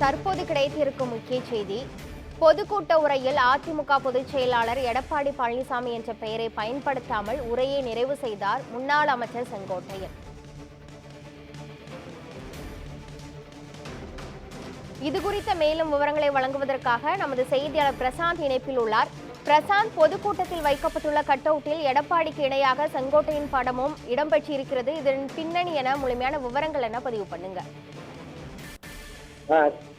தற்போது கிடைத்திருக்கும் முக்கிய செய்தி. பொதுக்கூட்ட உரையில் அதிமுக பொதுச் செயலாளர் எடப்பாடி பழனிசாமி என்ற பெயரை பயன்படுத்தாமல் உரையை நிறைவு செய்தார் முன்னாள் அமைச்சர் செங்கோட்டையன். இதுகுறித்த மேலும் விவரங்களை வழங்குவதற்காக நமது செய்தியாளர் பிரசாந்த் இணைப்பில் உள்ளார். பிரசாந்த், பொதுக்கூட்டத்தில் வைக்கப்பட்டுள்ள கட் அவுட்டில் எடப்பாடிக்கு இணையாக செங்கோட்டையின் படமும் இடம்பெற்றிருக்கிறது. இதன் பின்னணி என முழுமையான விவரங்கள் என பதிவு பண்ணுங்க.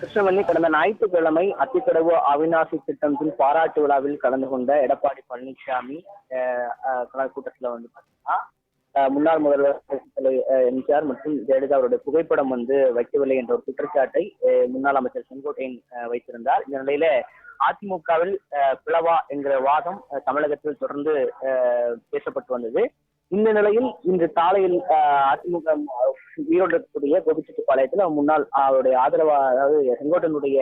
கிருஷ்ணவள்ளி, கடந்த ஞாயிற்றுக்கிழமை அத்திக்கடவு அவிநாசி திட்டத்தின் பாராட்டு விழாவில் கலந்து கொண்ட எடப்பாடி பழனிசாமி கூட்டத்தில் பாத்தீங்கன்னா முன்னாள் முதல்வர் எம்ஜிஆர் மற்றும் ஜெயலலிதா அவருடைய புகைப்படம் வைக்கவில்லை என்ற ஒரு குற்றச்சாட்டை முன்னாள் அமைச்சர் செங்கோட்டையன் வைத்திருந்தார். இந்த நிலையில அதிமுகவில் பிளவா என்கிற வாதம் தமிழகத்தில் தொடர்ந்து பேசப்பட்டு வந்தது. இந்த நிலையில் இன்று காலையில் அதிமுக ஈரோடு இருக்கக்கூடிய கோபிச்செட்டிப்பாளையத்தில் முன்னாள் அவருடைய அதாவது செங்கோட்டையனுடைய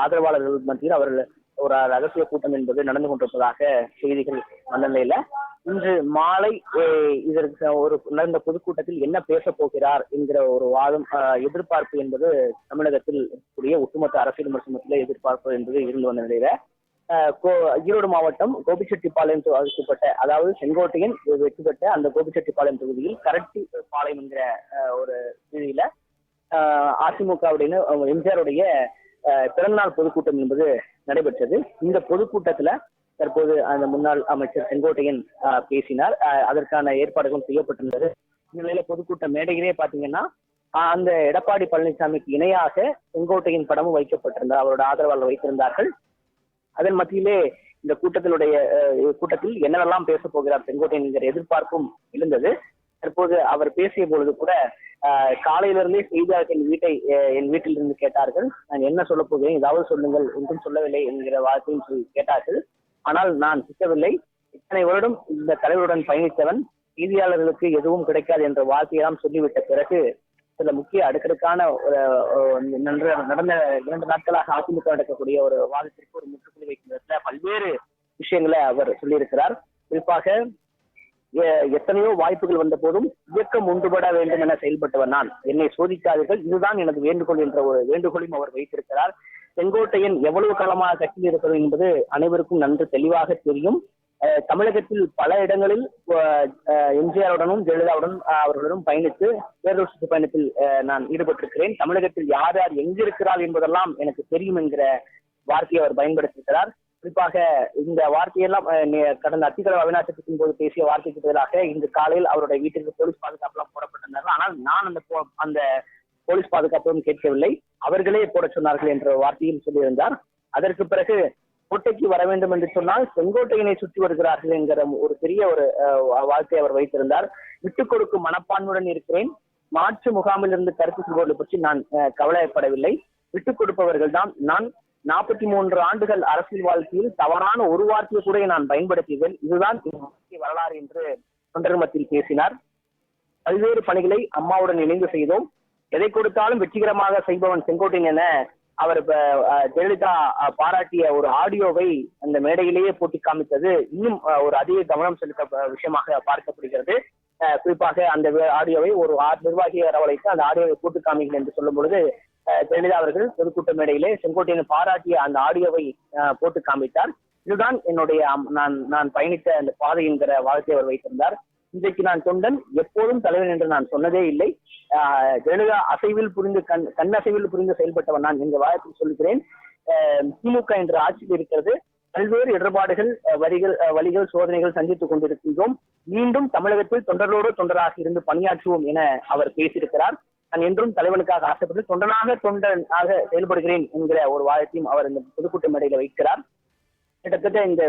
ஆதரவாளர்கள் மத்தியில் அவர்கள் ஒரு ரகசிய கூட்டம் என்பது நடந்து கொண்டிருப்பதாக செய்திகள் வந்த நிலையில இன்று மாலை இதற்கு ஒரு நடந்த பொதுக்கூட்டத்தில் என்ன பேச போகிறார் என்கிற ஒரு வாதம் எதிர்பார்ப்பு என்பது தமிழகத்தில் இருக்கக்கூடிய ஒட்டுமொத்த அரசியல் விமர்சனத்தில் எதிர்பார்ப்பு என்பது இருந்து வந்த நிலையில ஈரோடு மாவட்டம் கோபிச்செட்டிப்பாளையம் தொகுதிப்பட்ட, அதாவது செங்கோட்டையன் வெற்றி பெற்ற அந்த கோபிச்செட்டிப்பாளையம் தொகுதியில் கரட்டி பாளையம் என்கிற ஒரு பகுதியில அதிமுகவுடைய எம்ஜிஆருடைய பிறந்தநாள் பொதுக்கூட்டம் என்பது நடைபெற்றது. இந்த பொதுக்கூட்டத்துல தற்போது அந்த முன்னாள் அமைச்சர் செங்கோட்டையன் பேசினார். அதற்கான ஏற்பாடுகளும் செய்யப்பட்டிருந்தது. இந்த நிலையில பொதுக்கூட்ட மேடையிலே பாத்தீங்கன்னா அந்த எடப்பாடி பழனிசாமிக்கு இணையாக செங்கோட்டையின் படமும் வைக்கப்பட்டிருந்தார். அவரோட ஆதரவாளர் வைத்திருந்தார்கள். அதன் மத்தியிலே இந்த கூட்டத்தில் என்னவெல்லாம் பேச போகிறார் செங்கோட்டையன் என்கிற எதிர்பார்ப்பும் இருந்தது. தற்போது அவர் பேசிய பொழுது கூட காலையிலிருந்தே செய்தியாளர்கள் என் வீட்டில் இருந்து கேட்டார்கள், நான் என்ன சொல்ல போகிறேன், ஏதாவது சொல்லுங்கள், ஒன்றும் சொல்லவில்லை என்கிற வார்த்தையும் கேட்டார்கள். ஆனால் நான் சிக்கவில்லை, இத்தனை வருடம் இந்த தலைவருடன் பயணித்தவன், செய்தியாளர்களுக்கு எதுவும் கிடைக்காது என்ற வார்த்தையெல்லாம் சொல்லிவிட்ட பிறகு சில முக்கிய அடுக்கடுக்கான நடந்த 2 நாட்களாக அதிமுக நடக்கக்கூடிய ஒரு வாதத்திற்கு ஒரு முற்றுப்புள்ளி வைக்கின்ற பல்வேறு விஷயங்களை அவர் சொல்லியிருக்கிறார். குறிப்பாக எத்தனையோ வாய்ப்புகள் வந்த போதும் இயக்கம் ஒன்றுபட வேண்டும் என செயல்பட்டவர் நான், என்னை சோதிக்காதீர்கள், இதுதான் எனது வேண்டுகோள் என்ற ஒரு வேண்டுகோளையும் அவர் வைத்திருக்கிறார். செங்கோட்டையன் எவ்வளவு காலமாக கட்சியில் இருக்கிறது என்பது அனைவருக்கும் நன்கு தெளிவாக தெரியும். தமிழகத்தில் பல இடங்களில் எம்ஜிஆருடனும் ஜெயலலிதாவுடன் அவர்களுடன் பயணித்து தேர்தல் சுற்று பயணத்தில் நான் ஈடுபட்டிருக்கிறேன். தமிழகத்தில் யார் யார் எங்கிருக்கிறார் என்பதெல்லாம் எனக்கு தெரியும் என்கிற வார்த்தையை அவர் பயன்படுத்தியிருக்கிறார். குறிப்பாக இந்த வார்த்தையெல்லாம் கடந்த அத்திக்கடவு அவிநாசத்தின் போது பேசிய வார்த்தைக்கு பதிலாக இன்று காலையில் அவருடைய வீட்டிற்கு போலீஸ் பாதுகாப்புலாம் போடப்பட்டிருந்தார்கள். ஆனால் நான் அந்த போலீஸ் பாதுகாப்பும் கேட்கவில்லை, அவர்களே போட சொன்னார்கள் என்ற வார்த்தையும் சொல்லியிருந்தார். அதற்கு பிறகு கோட்டைக்கு வர வேண்டும் என்று சொன்னால் செங்கோட்டையினை சுற்றி வருகிறார்கள் என்கிற ஒரு பெரிய ஒரு வாழ்க்கையை அவர் வைத்திருந்தார். விட்டுக் கொடுக்கும் மனப்பான்மையுடன் இருக்கிறேன், மாற்று முகாமில் இருந்து கருத்து சொல்வதை பற்றி நான் கவலைப்படவில்லை, விட்டுக் கொடுப்பவர்கள் தான் நான். 43 ஆண்டுகள் அரசியல் வாழ்க்கையில் தவறான ஒரு வார்த்தையை கூட நான் பயன்படுத்தியதில் இதுதான் வரலாறு என்று தொண்டர் மத்தியில் பேசினார். பல்வேறு பணிகளை அம்மாவுடன் இணைந்து செய்தோம், எதை கொடுத்தாலும் வெற்றிகரமாக செய்பவன் செங்கோட்டையன் என அவர் ஜெயலலிதா பாராட்டிய ஒரு ஆடியோவை அந்த மேடையிலேயே போட்டி காமித்தது இன்னும் ஒரு அதிக கவனம் செலுத்த விஷயமாக பார்க்கப்படுகிறது. குறிப்பாக அந்த ஆடியோவை ஒரு நிர்வாகியை வரவழைத்து அந்த ஆடியோவை போட்டு காமிகள் என்று சொல்லும் பொழுது ஜெயலலிதா அவர்கள் பொதுக்கூட்ட மேடையிலே செங்கோட்டையனை பாராட்டிய அந்த ஆடியோவை போட்டு காமித்தார். இதுதான் என்னுடைய நான் பயணித்த அந்த பாதை என்கிற வாழ்க்கையை அவர் வைத்திருந்தார். இன்றைக்கு நான் தொண்டன், எப்போதும் தலைவன் என்று நான் சொன்னதே இல்லை. ஜெயலலிதா அசைவில் புரிந்து கண்ணசைவில் புரிந்து செயல்பட்டவன் நான் என்ற வாயத்தில் சொல்கிறேன். திமுக என்ற ஆட்சியில் இருக்கிறது, பல்வேறு இடர்பாடுகள் வழிகள் சோதனைகள் சந்தித்துக் கொண்டிருக்கின்றோம். மீண்டும் தமிழகத்தில் தொண்டர்களோடு தொண்டராக இருந்து பணியாற்றுவோம் என அவர் பேசியிருக்கிறார். நான் என்றும் தலைவனுக்காக ஆசைப்பட்டு தொண்டனாக செயல்படுகிறேன் என்கிற ஒரு வாதத்தையும் அவர் இந்த பொதுக்கூட்ட மேடையில வைக்கிறார். கிட்டத்தட்ட இந்த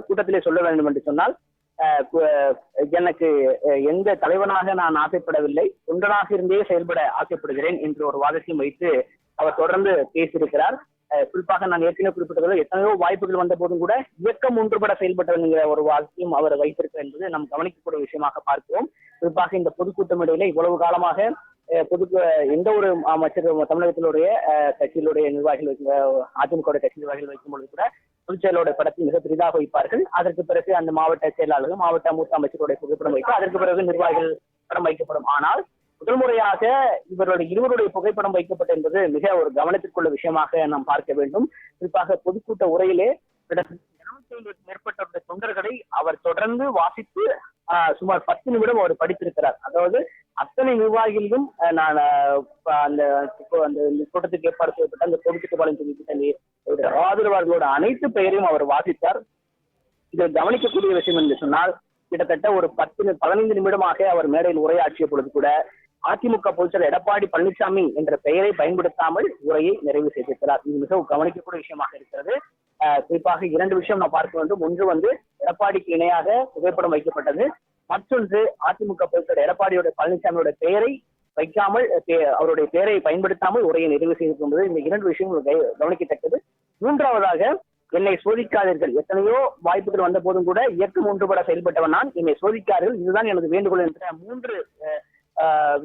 கூட்டத்திலே சொல்ல வேண்டும் என்று சொன்னால், எனக்கு எந்த தலைவனாக நான் ஆசைப்படவில்லை, தொண்டனாக இருந்தே செயல்பட ஆசைப்படுகிறேன் என்ற ஒரு வாதத்தையும் வைத்து அவர் தொடர்ந்து பேசியிருக்கிறார். குறிப்பாக நான் ஏற்கனவே குறிப்பிட்டது எத்தனையோ வாய்ப்புகள் வந்த போதும் கூட இயக்கம் ஒன்றுபட செயல்பட்டவர் என்கிற ஒரு வாதத்தையும் அவர் வைத்திருக்கிறார் என்பது நாம் கவனிக்கக்கூடிய விஷயமாக பார்க்கிறோம். குறிப்பாக இந்த பொதுக்கூட்டம் இடையில இவ்வளவு காலமாக எந்த ஒரு அமைச்சர் தமிழகத்தினுடைய கட்சியிலுடைய நிர்வாகிகள் அதிமுக கட்சி நிர்வாகிகள் வைக்கும் பொழுது கூட பொதுச் செயலோட படத்தை மிக பெரிதாக வைப்பார்கள். அதற்கு பிறகு அந்த மாவட்ட செயலாளர்கள், மாவட்ட மூத்த அமைச்சருடைய புகைப்படம் வைத்து அதற்கு பிறகு நிர்வாகிகள் படம் வைக்கப்படும். ஆனால் முதல் முறையாக இருவருடைய புகைப்படம் வைக்கப்பட்ட என்பது மிக ஒரு கவனத்திற்குள்ள விஷயமாக நாம் பார்க்க வேண்டும். குறிப்பாக பொதுக்கூட்ட உரையிலே கிட்டத்தட்ட 250 மேற்பட்ட தொண்டர்களை அவர் தொடர்ந்து வாசித்து சுமார் 10 நிமிடம் அவர் படித்திருக்கிறார். அதாவது அத்தனை நிர்வாகிகளும் நான் அந்த கூட்டத்துக்கு ஏற்பாடு செய்யப்பட்ட அந்த பொதுக்கூட்ட ஆதரவாளர்களோட அனைத்து பெயரையும் அவர் வாசித்தார். இதில் கவனிக்கக்கூடிய விஷயம் என்று சொன்னால் கிட்டத்தட்ட ஒரு 15 நிமிடமாக அவர் மேடையில் உரையாற்றிய பொழுது கூட அதிமுக பொதுச்செயலர் எடப்பாடி பழனிசாமி என்ற பெயரை பயன்படுத்தாமல் உரையை நிறைவு செய்திருக்கிறார். இது மிகவும் கவனிக்கக்கூடிய விஷயமாக இருக்கிறது. குறிப்பாக 2 விஷயம் நான் பார்க்க வேண்டும். ஒன்று எடப்பாடிக்கு இணையாக புகைப்படம் வைக்கப்பட்டது. மற்றொன்று அதிமுக பொதுச்செயலர் எடப்பாடியோட பழனிசாமியோட பெயரை வைக்காமல் அவருடைய பெயரை பயன்படுத்தாமல் உரையை நிறைவு செய்திருக்கின்றது. இந்த 2 விஷயங்கள் கவனிக்கத்தக்கது. மூன்றாவதாக என்னை சோதிக்காதீர்கள், எத்தனையோ வாய்ப்புகள் வந்த போதும் கூட இயக்கம் ஒன்றுபட செயல்பட்டவன் நான், என்னை சோதிக்காதீர்கள், இதுதான் எனது வேண்டுகோள் என்ற 3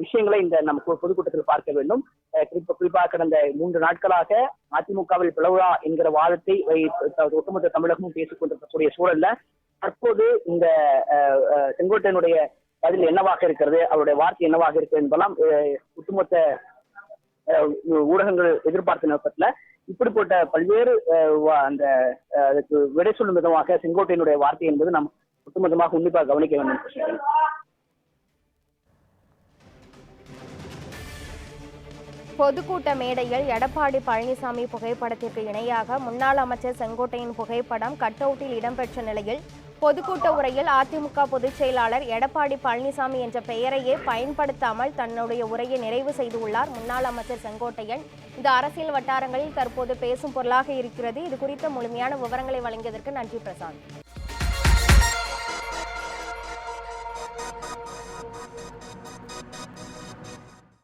விஷயங்களை இந்த நம்ம பொதுக்கூட்டத்தில் பார்க்க வேண்டும். குறிப்பாக கடந்த 3 நாட்களாக அதிமுகவில் பிளவுரா என்கிற வாதத்தை ஒட்டுமொத்த தமிழகமும் பேசிக் கொண்டிருக்கக்கூடிய சூழல்ல தற்போது இந்த செங்கோட்டையனுடைய பதில் என்னவாக இருக்கிறது, அவருடைய வார்த்தை என்னவாக இருக்கிறது என்பதெல்லாம் ஒட்டுமொத்த ஊடகங்கள் எதிர்பார்த்த நோக்கத்துல இப்படிப்பட்ட பல்வேறு அந்த அதுக்கு விடை சொல்லும் விதமாக செங்கோட்டையனுடைய வார்த்தை என்பது நாம் ஒட்டுமொத்தமாக உன்னிப்பாக கவனிக்க வேண்டும். பொதுக்கூட்ட மேடையில் எடப்பாடி பழனிசாமி புகைப்படத்திற்கு இணையாக முன்னாள் அமைச்சர் செங்கோட்டையின் புகைப்படம் கட் அவுட்டில் இடம்பெற்ற நிலையில் பொதுக்கூட்ட உரையில் அதிமுக பொதுச் செயலாளர் எடப்பாடி பழனிசாமி என்ற பெயரையே பயன்படுத்தாமல் தன்னுடைய உரையை நிறைவு செய்துள்ளார் முன்னாள் அமைச்சர் செங்கோட்டையன். இந்த அரசியல் வட்டாரங்களில் தற்போது பேசும் பொருளாக இருக்கிறது. இது குறித்த முழுமையான விவரங்களை வழங்கியதற்கு நன்றி பிரசாந்த்.